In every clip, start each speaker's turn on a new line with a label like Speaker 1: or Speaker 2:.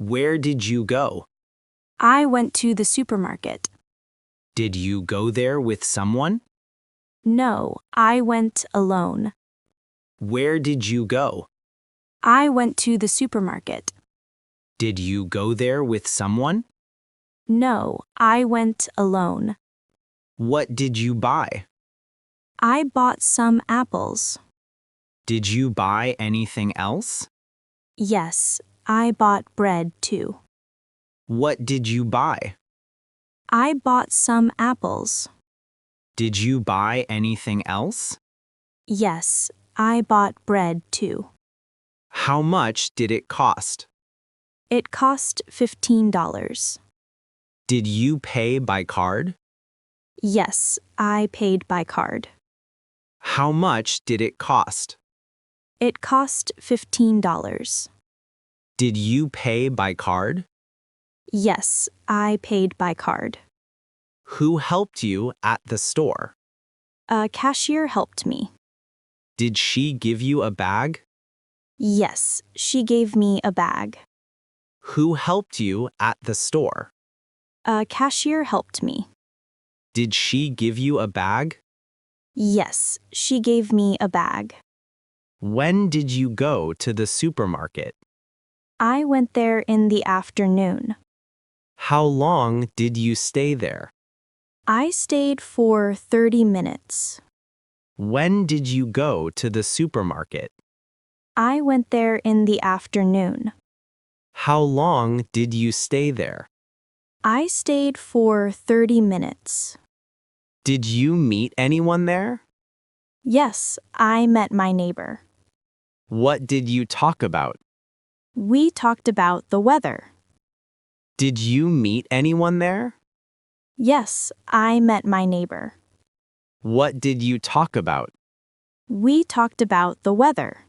Speaker 1: Where did you go?
Speaker 2: I went to the supermarket.
Speaker 1: Did you go there with someone?
Speaker 2: No, I went alone.
Speaker 1: Where did you go?
Speaker 2: I went to the supermarket.
Speaker 1: Did you go there with someone?
Speaker 2: No, I went alone.
Speaker 1: What did you buy?
Speaker 2: I bought some apples.
Speaker 1: Did you buy anything else?
Speaker 2: Yes, I bought bread too.
Speaker 1: What did you buy?
Speaker 2: I bought some apples.
Speaker 1: Did you buy anything else?
Speaker 2: Yes, I bought bread too.
Speaker 1: How much did it cost?
Speaker 2: It cost $15.
Speaker 1: Did you pay by card?
Speaker 2: Yes, I paid by card.
Speaker 1: How much did it cost?
Speaker 2: It cost $15.
Speaker 1: Did you pay by card?
Speaker 2: Yes, I paid by card.
Speaker 1: Who helped you at the store?
Speaker 2: A cashier helped me.
Speaker 1: Did she give you a bag?
Speaker 2: Yes, she gave me a bag.
Speaker 1: Who helped you at the store?
Speaker 2: A cashier helped me.
Speaker 1: Did she give you a bag?
Speaker 2: Yes, she gave me a bag.
Speaker 1: When did you go to the supermarket?
Speaker 2: I went there in the afternoon.
Speaker 1: How long did you stay there?
Speaker 2: I stayed for 30 minutes.
Speaker 1: When did you go to the supermarket?
Speaker 2: I went there in the afternoon.
Speaker 1: How long did you stay there?
Speaker 2: I stayed for 30 minutes.
Speaker 1: Did you meet anyone there?
Speaker 2: Yes, I met my neighbor.
Speaker 1: What did you talk about?
Speaker 2: We talked about the weather.
Speaker 1: Did you meet anyone there?
Speaker 2: Yes, I met my neighbor.
Speaker 1: What did you talk about?
Speaker 2: We talked about the weather.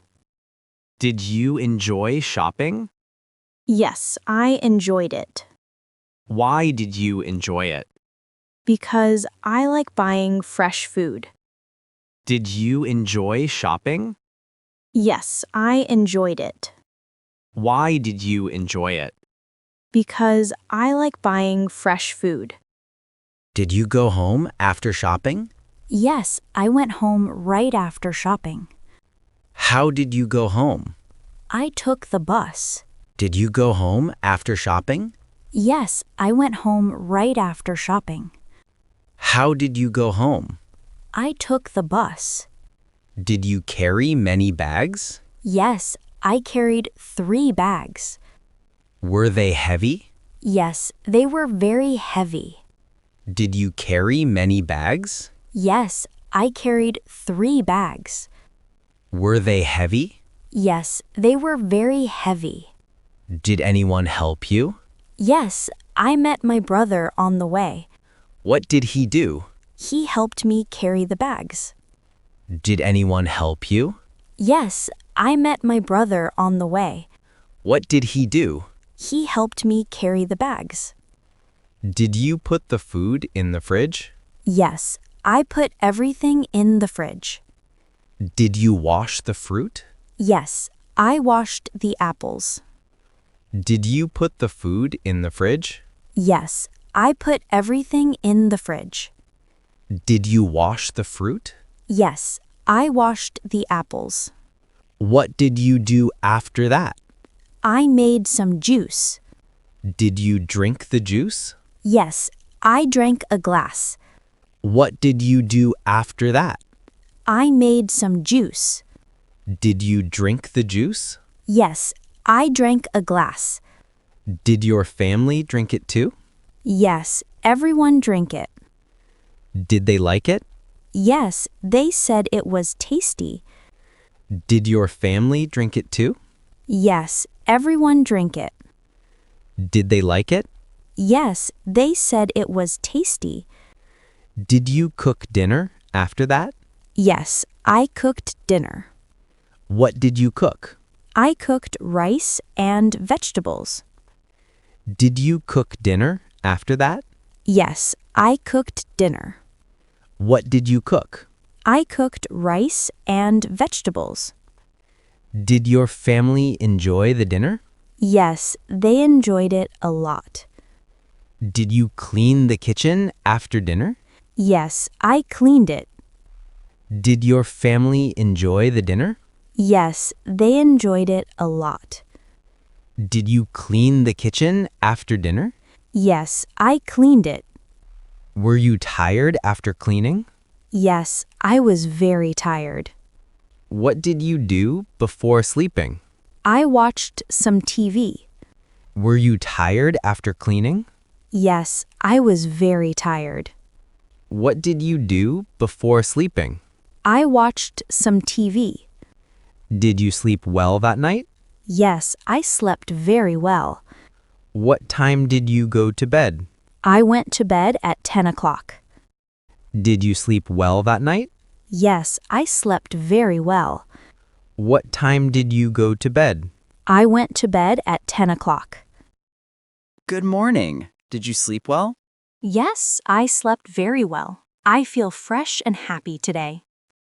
Speaker 1: Did you enjoy shopping?
Speaker 2: Yes, I enjoyed it.
Speaker 1: Why did you enjoy it?
Speaker 2: Because I like buying fresh food.
Speaker 1: Did you enjoy shopping?
Speaker 2: Yes, I enjoyed it.
Speaker 1: Why did you enjoy it?
Speaker 2: Because I like buying fresh food.
Speaker 3: Did you go home after shopping?
Speaker 4: Yes, I went home right after shopping.
Speaker 3: How did you go home?
Speaker 4: I took the bus.
Speaker 3: Did you go home after shopping?
Speaker 4: Yes, I went home right after shopping.
Speaker 3: How did you go home?
Speaker 4: I took the bus.
Speaker 3: Did you carry many bags?
Speaker 4: Yes, I carried 3 bags.
Speaker 3: Were they heavy?
Speaker 4: Yes, they were very heavy.
Speaker 3: Did you carry many bags?
Speaker 4: Yes, I carried 3 bags.
Speaker 3: Were they heavy?
Speaker 4: Yes, they were very heavy.
Speaker 3: Did anyone help you?
Speaker 4: Yes, I met my brother on the way.
Speaker 3: What did he do?
Speaker 4: He helped me carry the bags.
Speaker 3: Did anyone help you?
Speaker 4: Yes, I met my brother on the way.
Speaker 3: What did he do?
Speaker 4: He helped me carry the bags.
Speaker 3: Did you put the food in the fridge?
Speaker 4: Yes, I put everything in the fridge.
Speaker 3: Did you wash the fruit?
Speaker 4: Yes, I washed the apples.
Speaker 3: Did you put the food in the fridge?
Speaker 4: Yes, I put everything in the fridge.
Speaker 3: Did you wash the fruit?
Speaker 4: Yes, I washed the apples.
Speaker 3: What did you do after that?
Speaker 4: I made some juice.
Speaker 3: Did you drink the juice?
Speaker 4: Yes, I drank a glass.
Speaker 3: What did you do after that?
Speaker 4: I made some juice.
Speaker 3: Did you drink the juice?
Speaker 4: Yes, I drank a glass.
Speaker 3: Did your family drink it too?
Speaker 4: Yes, everyone drank it.
Speaker 3: Did they like it?
Speaker 4: Yes, they said it was tasty.
Speaker 3: Did your family drink it too?
Speaker 4: Yes, everyone drank it.
Speaker 3: Did they like it?
Speaker 4: Yes, they said it was tasty.
Speaker 3: Did you cook dinner after that?
Speaker 4: Yes, I cooked dinner.
Speaker 3: What did you cook?
Speaker 4: I cooked rice and vegetables.
Speaker 3: Did you cook dinner after that?
Speaker 4: Yes, I cooked dinner.
Speaker 3: What did you cook?
Speaker 4: I cooked rice and vegetables.
Speaker 3: Did your family enjoy the dinner?
Speaker 4: Yes, they enjoyed it a lot.
Speaker 3: Did you clean the kitchen after dinner?
Speaker 4: Yes, I cleaned it.
Speaker 3: Did your family enjoy the dinner?
Speaker 4: Yes, they enjoyed it a lot.
Speaker 3: Did you clean the kitchen after dinner?
Speaker 4: Yes, I cleaned it.
Speaker 3: Were you tired after cleaning?
Speaker 4: Yes, I was very tired.
Speaker 3: What did you do before sleeping?
Speaker 4: I watched some TV.
Speaker 3: Were you tired after cleaning?
Speaker 4: Yes, I was very tired.
Speaker 3: What did you do before sleeping?
Speaker 4: I watched some TV.
Speaker 3: Did you sleep well that night?
Speaker 4: Yes, I slept very well.
Speaker 3: What time did you go to bed?
Speaker 4: I went to bed at 10 o'clock.
Speaker 3: Did you sleep well that night?
Speaker 4: Yes, I slept very well.
Speaker 3: What time did you go to bed?
Speaker 4: I went to bed at 10 o'clock.
Speaker 1: Good morning. Did you sleep well?
Speaker 4: Yes, I slept very well. I feel fresh and happy today.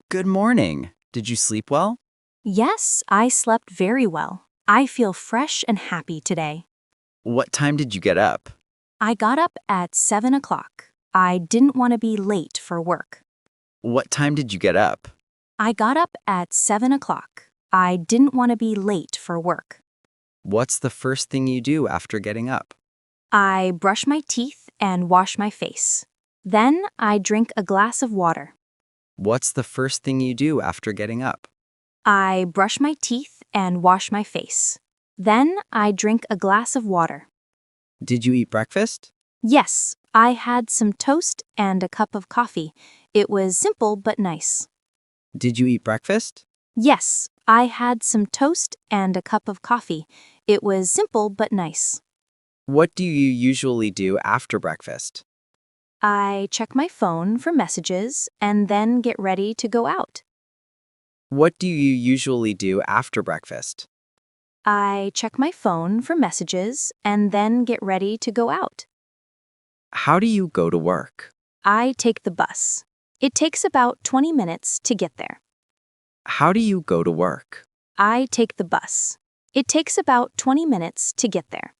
Speaker 1: Good morning. Did you sleep well?
Speaker 4: Yes, I slept very well. I feel fresh and happy today.
Speaker 1: What time did you get up?
Speaker 4: I got up at 7 o'clock. I didn't want to be late for work.
Speaker 1: What time did you get up?
Speaker 4: I got up at 7 o'clock. I didn't want to be late for work.
Speaker 1: What's the first thing you do after getting up?
Speaker 4: I brush my teeth and wash my face. Then I drink a glass of water.
Speaker 1: What's the first thing you do after getting up?
Speaker 4: I brush my teeth and wash my face. Then I drink a glass of water.
Speaker 1: Did you eat breakfast?
Speaker 4: Yes, I had some toast and a cup of coffee. It was simple but nice.
Speaker 1: Did you eat breakfast?
Speaker 4: Yes, I had some toast and a cup of coffee. It was simple but nice.
Speaker 1: What do you usually do after breakfast?
Speaker 4: I check my phone for messages and then get ready to go out.
Speaker 1: What do you usually do after breakfast?
Speaker 4: I check my phone for messages and then get ready to go out.
Speaker 1: How do you go to work?
Speaker 4: I take the bus. It takes about 20 minutes to get there.
Speaker 1: How do you go to work?
Speaker 4: I take the bus. It takes about 20 minutes to get there.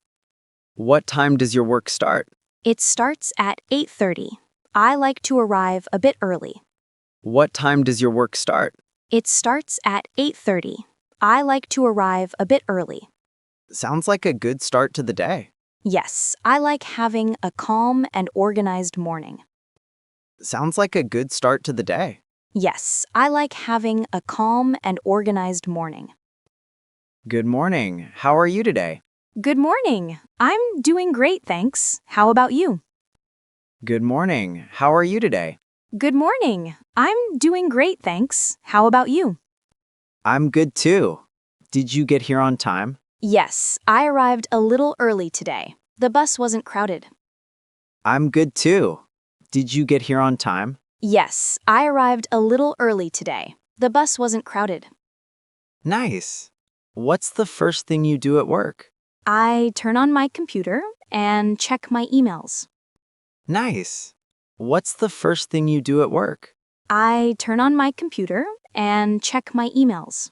Speaker 1: What time does your work start?
Speaker 4: It starts at 8:30. I like to arrive a bit early.
Speaker 1: What time does your work start?
Speaker 4: It starts at 8:30. I like to arrive a bit early.
Speaker 1: Sounds like a good start to the day.
Speaker 4: Yes, I like having a calm and organized morning.
Speaker 1: Sounds like a good start to the day.
Speaker 4: Yes, I like having a calm and organized morning.
Speaker 1: Good morning. How are you today?
Speaker 4: Good morning. I'm doing great, thanks. How about you?
Speaker 1: Good morning. How are you today?
Speaker 4: Good morning. I'm doing great, thanks. How about you?
Speaker 1: I'm good too. Did you get here on time?
Speaker 4: Yes, I arrived a little early today. The bus wasn't crowded.
Speaker 1: I'm good too. Did you get here on time?
Speaker 4: Yes, I arrived a little early today. The bus wasn't crowded.
Speaker 1: Nice. What's the first thing you do at work?
Speaker 4: I turn on my computer and check my emails.
Speaker 1: Nice. What's the first thing you do at work?
Speaker 4: I turn on my computer and check my emails.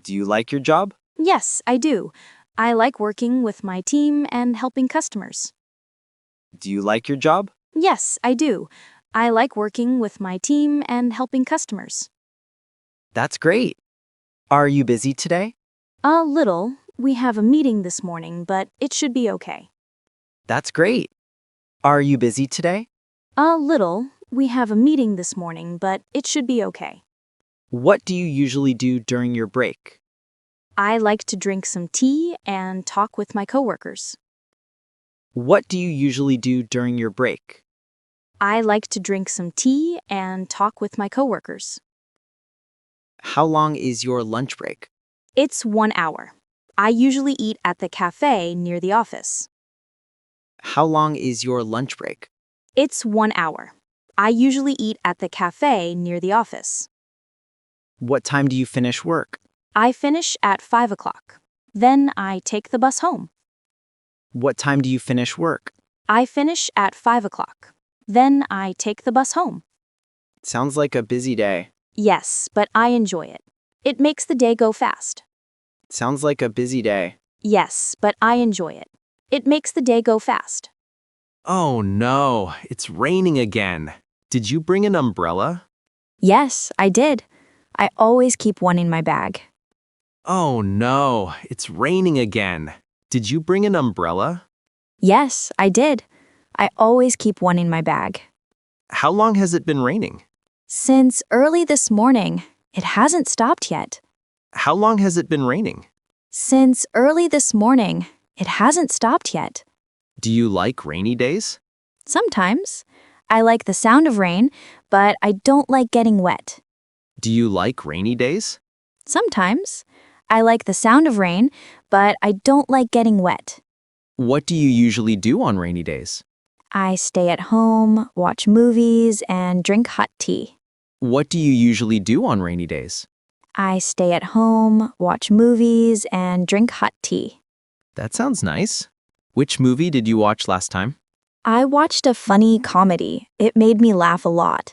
Speaker 1: Do you like your job?
Speaker 4: Yes, I do. I like working with my team and helping customers.
Speaker 1: Do you like your job?
Speaker 4: Yes, I do. I like working with my team and helping customers.
Speaker 1: That's great. Are you busy today?
Speaker 4: A little. We have a meeting this morning, but it should be okay.
Speaker 1: That's great. Are you busy today?
Speaker 4: A little. We have a meeting this morning, but it should be okay.
Speaker 1: What do you usually do during your break?
Speaker 4: I like to drink some tea and talk with my coworkers.
Speaker 1: What do you usually do during your break?
Speaker 4: I like to drink some tea and talk with my coworkers.
Speaker 1: How long is your lunch break?
Speaker 4: It's 1 hour. I usually eat at the cafe near the office.
Speaker 1: How long is your lunch break?
Speaker 4: It's 1 hour. I usually eat at the cafe near the office.
Speaker 1: What time do you finish work?
Speaker 4: I finish at 5 o'clock. Then I take the bus home.
Speaker 1: What time do you finish work?
Speaker 4: I finish at 5 o'clock. Then I take the bus home.
Speaker 1: Sounds like a busy day.
Speaker 4: Yes, but I enjoy it. It makes the day go fast.
Speaker 1: Sounds like a busy day.
Speaker 4: Yes, but I enjoy it. It makes the day go fast.
Speaker 3: Oh no, it's raining again. Did you bring an umbrella?
Speaker 4: Yes, I did. I always keep one in my bag.
Speaker 3: Oh no, it's raining again. Did you bring an umbrella?
Speaker 4: Yes, I did. I always keep one in my bag.
Speaker 3: How long has it been raining?
Speaker 4: Since early this morning, it hasn't stopped yet.
Speaker 3: How long has it been raining?
Speaker 4: Since early this morning, it hasn't stopped yet.
Speaker 3: Do you like rainy days?
Speaker 4: Sometimes. I like the sound of rain, but I don't like getting wet.
Speaker 3: Do you like rainy days?
Speaker 4: Sometimes. I like the sound of rain, but I don't like getting wet.
Speaker 3: What do you usually do on rainy days?
Speaker 4: I stay at home, watch movies, and drink hot tea.
Speaker 3: What do you usually do on rainy days?
Speaker 4: I stay at home, watch movies, and drink hot tea.
Speaker 3: That sounds nice. Which movie did you watch last time?
Speaker 4: I watched a funny comedy. It made me laugh a lot.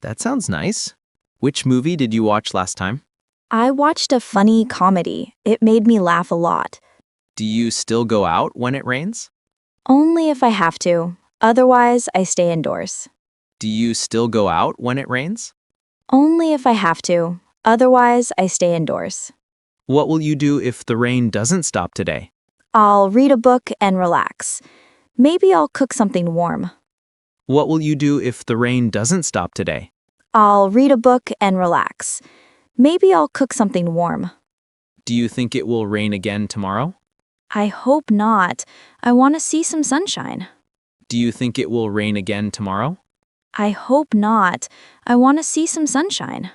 Speaker 3: That sounds nice. Which movie did you watch last time?
Speaker 4: I watched a funny comedy. It made me laugh a lot.
Speaker 3: Do you still go out when it rains?
Speaker 4: Only if I have to. Otherwise, I stay indoors.
Speaker 3: Do you still go out when it rains?
Speaker 4: Only if I have to. Otherwise, I stay indoors.
Speaker 3: What will you do if the rain doesn't stop today?
Speaker 4: I'll read a book and relax. Maybe I'll cook something warm.
Speaker 3: What will you do if the rain doesn't stop today?
Speaker 4: I'll read a book and relax. Maybe I'll cook something warm.
Speaker 3: Do you think it will rain again tomorrow?
Speaker 4: I hope not. I want to see some sunshine.
Speaker 3: Do you think it will rain again tomorrow?
Speaker 4: I hope not. I want to see some sunshine.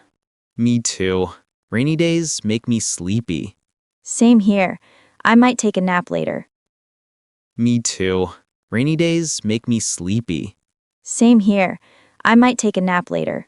Speaker 3: Me too. Rainy days make me sleepy.
Speaker 4: Same here. I might take a nap later.
Speaker 3: Me too. Rainy days make me sleepy.
Speaker 4: Same here. I might take a nap later.